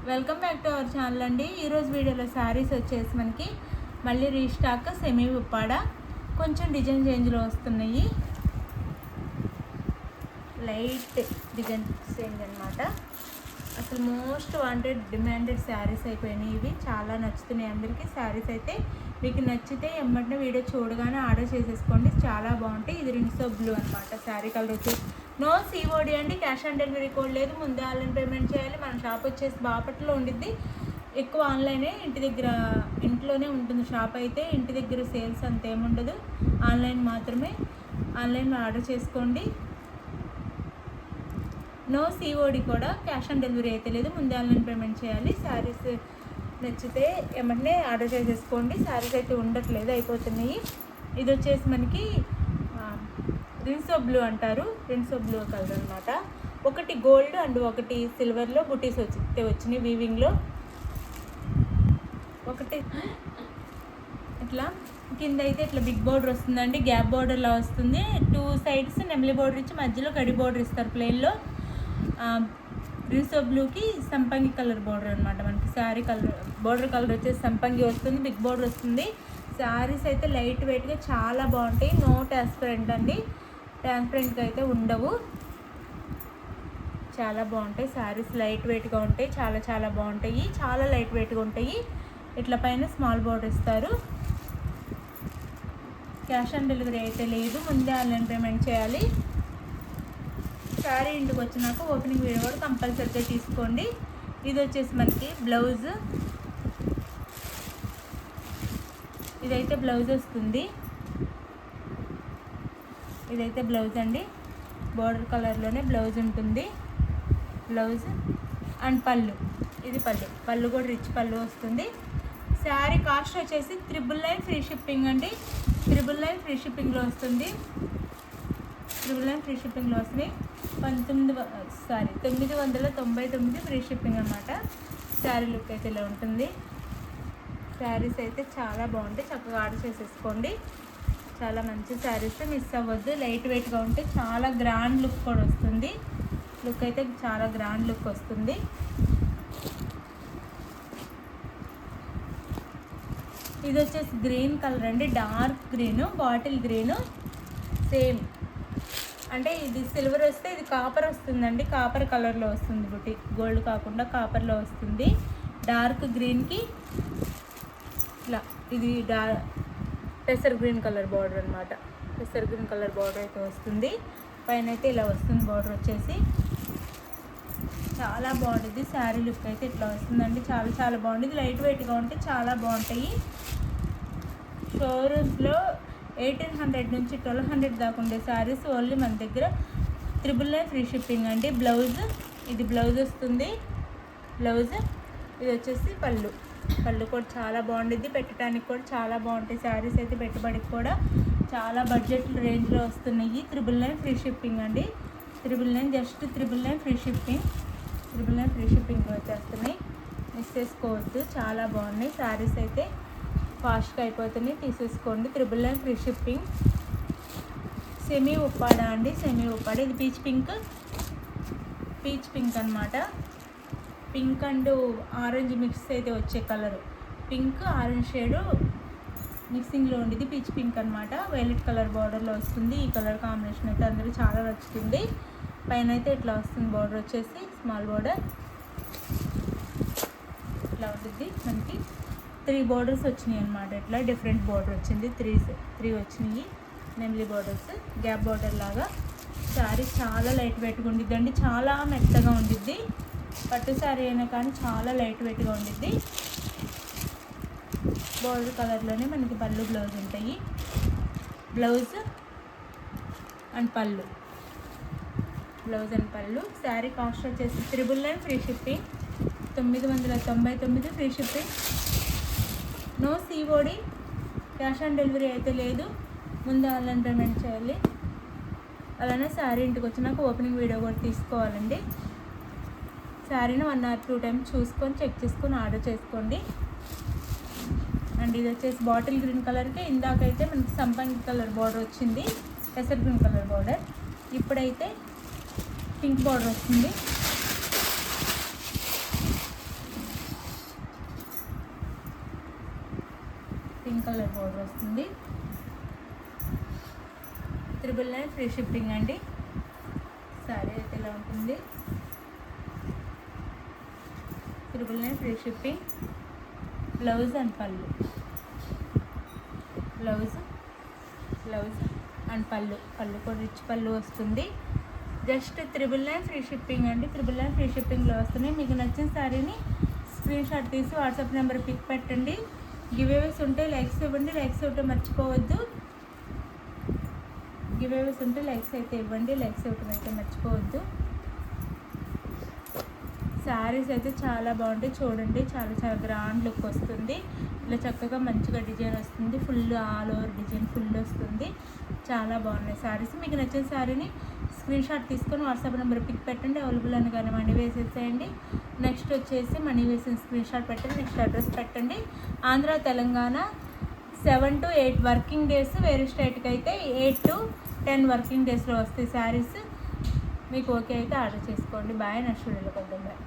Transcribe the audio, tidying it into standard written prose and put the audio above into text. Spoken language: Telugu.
Welcome back to our channel అండి. ఈరోజు వీడియోలో శారీస్ వచ్చేసి మనకి మళ్ళీ రీస్టాక్ సెమీ ఉప్పాడ కొంచెం డిజైన్ చేంజ్లో వస్తున్నాయి. లైట్ డిజైన్ చేంజ్ అనమాట. అసలు మోస్ట్ వాంటెడ్ డిమాండెడ్ శారీస్ అయిపోయినాయి. ఇవి చాలా నచ్చుతున్నాయి అందరికీ. శారీస్ అయితే మీకు నచ్చితే ఎమ్మటినే వీడియో చూడగానే ఆర్డర్ చేసేసుకోండి. చాలా బాగుంటాయి. ఇది రింగ్స్ ఆఫ్ బ్లూ అనమాట. శారీ కలర్ వచ్చేసి నో సిఓడి అండి. క్యాష్ ఆన్ డెలివరీ కోడ్ లేదు. ముందే ఆన్లైన్ పేమెంట్ చేయాలి. మన షాప్ వచ్చేసి బాపట్లలో ఉండిద్ది. ఎక్కువ ఆన్లైనే. ఇంట్లోనే ఉంటుంది షాప్ అయితే. ఇంటి దగ్గర సేల్స్ అంతేముండదు. ఆన్లైన్ మాత్రమే. ఆన్లైన్లో ఆర్డర్ చేసుకోండి. నో సిఓడి కూడా. క్యాష్ ఆన్ డెలివరీ అయితే లేదు. ముందే ఆన్లైన్ పేమెంట్ చేయాలి. శారీస్ నచ్చితే ఏమంటే ఆర్డర్ చేసేసుకోండి. శారీస్ అయితే ఉండట్లేదు, అయిపోతున్నాయి. ఇది వచ్చేసి మనకి రింగ్స్ ఆఫ్ బ్లూ అంటారు. రింగ్స్ ఆఫ్ బ్లూ కలర్ అనమాట. ఒకటి గోల్డ్ అండ్ ఒకటి సిల్వర్లో బుటీస్ వచ్చినాయి వీవింగ్లో. ఒకటి ఇట్లా కింద అయితే ఇట్లా బిగ్ బోర్డర్ వస్తుందండి. గ్యాప్ బోర్డర్లా వస్తుంది. 2 సైడ్స్ నెమలి బోర్డర్ ఇచ్చి మధ్యలో కడి బోర్డర్ ఇస్తారు ప్లెయిన్లో. రింగ్స్ ఆఫ్ బ్లూకి సంపంగి కలర్ బోర్డర్ అనమాట. మనకి శారీ కలర్ బోర్డర్ కలర్ వచ్చేసి సంపంగి వస్తుంది. బిగ్ బోర్డర్ వస్తుంది. శారీస్ అయితే లైట్ వెయిట్గా చాలా బాగుంటాయి. నో ట్రాన్స్పరెంట్ అండి. ట్రాన్స్పరెంట్గా అయితే ఉండవు. చాలా బాగుంటాయి. శారీస్ లైట్ వెయిట్గా ఉంటాయి. చాలా బాగుంటాయి. చాలా లైట్ వెయిట్గా ఉంటాయి. ఇట్లా పైన స్మాల్ బోర్డర్ ఇస్తారు. క్యాష్ ఆన్ డెలివరీ అయితే లేదు. ముందే ఆన్లైన్ పేమెంట్ చేయాలి. శారీ ఇంటికి వచ్చినాక ఓపెనింగ్ వీడియో కూడా కంపల్సరీగా తీసుకోండి. ఇది వచ్చేసి మనకి బ్లౌజ్. ఇదైతే బ్లౌజ్ వస్తుంది. ఇదైతే బ్లౌజ్ అండి. బోర్డర్ కలర్లోనే బ్లౌజ్ ఉంటుంది. బ్లౌజ్ అండ్ పళ్ళు. ఇది పళ్ళు కూడా రిచ్ పళ్ళు వస్తుంది. శారీ కాస్ట్ వచ్చేసి 999 ఫ్రీ షిప్పింగ్ అండి. 999 ఫ్రీ షిప్పింగ్లో వస్తుంది. 999 ఫ్రీ షిప్పింగ్లో వస్తున్నాయి. 999 ఫ్రీ షిప్పింగ్ అన్నమాట. శారీ లుక్ అయితే ఇలా ఉంటుంది. శారీస్ అయితే చాలా బాగుంటాయి. చక్కగా ఆర్డర్ చేసేసుకోండి. చాలా మంచి శారీస్, మిస్ అవ్వద్దు. లైట్ వెయిట్గా ఉంటే చాలా గ్రాండ్ లుక్ కూడా వస్తుంది. లుక్ అయితే చాలా గ్రాండ్ లుక్ వస్తుంది. ఇది వచ్చేసి గ్రీన్ కలర్ అండి. Dark green, bottle green. Same అంటే ఇది సిల్వర్ వస్తే ఇది కాపర్ వస్తుందండి. కాపర్ కలర్లో వస్తుంది. బుట్టి గోల్డ్ కాకుండా కాపర్లో వస్తుంది. డార్క్ గ్రీన్కి ఇట్లా ఇది పెసర్ గ్రీన్ కలర్ బార్డర్ అనమాట. పెసర్ గ్రీన్ కలర్ బార్డర్ అయితే వస్తుంది. పైన అయితే ఇలా వస్తుంది బార్డర్ వచ్చేసి. చాలా బాగుంటుంది. శారీ లుక్ అయితే ఇట్లా వస్తుందండి. చాలా బాగుంటుంది. లైట్ వెయిట్గా ఉంటే చాలా బాగుంటాయి. షోరూమ్స్లో 1800 నుంచి 1200 దాకా ఉండే శారీస్ ఓన్లీ మన దగ్గర 999 ఫ్రీ షిప్పింగ్ అండి. బ్లౌజ్ ఇది బ్లౌజ్ వస్తుంది. బ్లౌజ్ ఇది వచ్చేసి పళ్ళు కూడా చాలా బాగుంటుంది. పెట్టడానికి కూడా చాలా బాగుంటాయి. శారీస్ అయితే పెట్టుబడికి కూడా చాలా బడ్జెట్ రేంజ్లో వస్తున్నాయి. 999 ఫ్రీ షిప్పింగ్ అండి. 999 జస్ట్ 999 ఫ్రీ షిప్పింగ్. 999 ఫ్రీ షిప్పింగ్లో వచ్చేస్తున్నాయి. మిస్ చేసుకోవద్దు. చాలా బాగున్నాయి శారీస్ అయితే. ఫాస్ట్గా అయిపోతున్నాయి. తీసేసుకోండి. 999 ఫ్రీ షిప్పింగ్. సెమీ ఉప్పాడ అండి. సెమీ ఉప్పాడ. ఇది పీచ్ పింక్ అనమాట. పింక్ అండ్ ఆరెంజ్ మిక్స్ అయితే వచ్చే కలరు. పింక్ ఆరెంజ్ షేడు మిక్సింగ్లో ఉండేది పీచ్ పింక్ అనమాట. వైలెట్ కలర్ బార్డర్లో వస్తుంది. ఈ కలర్ కాంబినేషన్ అయితే అందరూ చాలా నచ్చుతుంది. పైన అయితే ఇట్లా వస్తుంది. బార్డర్ వచ్చేసి స్మాల్ బార్డర్ ఇట్లా ఉంటుంది. మనకి 3 బోర్డర్స్ వచ్చినాయి అనమాట. ఇట్లా డిఫరెంట్ బోర్డర్ వచ్చింది. 3 వచ్చినాయి నెమ్లీ బోర్డర్స్. గ్యాప్ బోర్డర్ లాగా. శారీ చాలా లైట్ వెయిట్గా ఉండిద్ది అండి. చాలా మెత్తగా ఉండిద్ది. పట్టు శారీ అయినా కానీ చాలా లైట్ వెయిట్గా ఉండిద్ది. బోర్డర్ కలర్లోనే మనకి పళ్ళు బ్లౌజ్ ఉంటాయి. బ్లౌజ్ అండ్ పళ్ళు. శారీ కాస్ట్ వచ్చేసి 999 free shipping. 999 free shipping. No COD. Cash on delivery అయితే లేదు. ముందు ఆన్లైన్ పేమెంట్ చేయాలి. అలానే శారీ ఇంటికి వచ్చినాక ఓపెనింగ్ వీడియో కూడా తీసుకోవాలండి. శారీని 1 or 2 టైమ్స్ చూసుకొని చెక్ చేసుకొని ఆర్డర్ చేసుకోండి. అండ్ ఇది వచ్చేసి బాటిల్ గ్రీన్ కలర్కి ఇందాకైతే మనకి సంపంగి కలర్ బార్డర్ వచ్చింది. పెసర్ గ్రీన్ కలర్ బార్డర్. ఇప్పుడైతే పింక్ బార్డర్ వస్తుంది. లెమన్ కలర్ బోర్డర్ వస్తుంది. 999 ఫ్రీ షిప్పింగ్ అండి. సారీ అయితే ఇలా ఉంటుంది. 999 ఫ్రీ షిప్పింగ్. బ్లౌజ్ అండ్ పళ్ళు, బ్లౌజ్ అండ్ పళ్ళు కూడా రిచ్ పళ్ళు వస్తుంది. జస్ట్ 999 ఫ్రీ షిప్పింగ్ అండి. 999 ఫ్రీ షిప్పింగ్లో వస్తున్నాయి. మీకు నచ్చిన శారీని స్క్రీన్ షాట్ తీసి వాట్సాప్ నెంబర్ పిక్ పెట్టండి. గివేవేస్ ఉంటే లైక్స్ ఇవ్వండి. లైక్స్ ఇవ్వటం మర్చిపోవద్దు. గివేవేస్ ఉంటే లైక్స్ అయితే ఇవ్వండి. లైక్స్ ఇవ్వటం అయితే మర్చిపోవద్దు. శారీస్ అయితే చాలా బాగుంటాయి చూడండి. చాలా గ్రాండ్ లుక్ వస్తుంది. ఇలా చక్కగా మంచిగా డిజైన్ వస్తుంది. Full all over design full వస్తుంది. చాలా బాగున్నాయి శారీస్. మీకు నచ్చిన శారీని స్క్రీన్ షాట్ తీసుకొని వాట్సాప్ నెంబర్ పిక్ పెట్టండి. అవైలబుల్ అనగానే మనీ వేసేసేయండి. నెక్స్ట్ వచ్చేసి మనీ వేసిన స్క్రీన్ షాట్ పెట్టండి. నెక్స్ట్ అడ్రస్ పెట్టండి. Andhra Telangana 7 to 8 working days. వేరే స్టేట్కి అయితే 8 to 10 వర్కింగ్ డేస్లో వస్తాయి శారీస్. మీకు ఓకే అయితే ఆర్డర్ చేసుకోండి. బాయ్. నెక్స్ట్ వీడియోలో కలుద్దాం. బాయ్.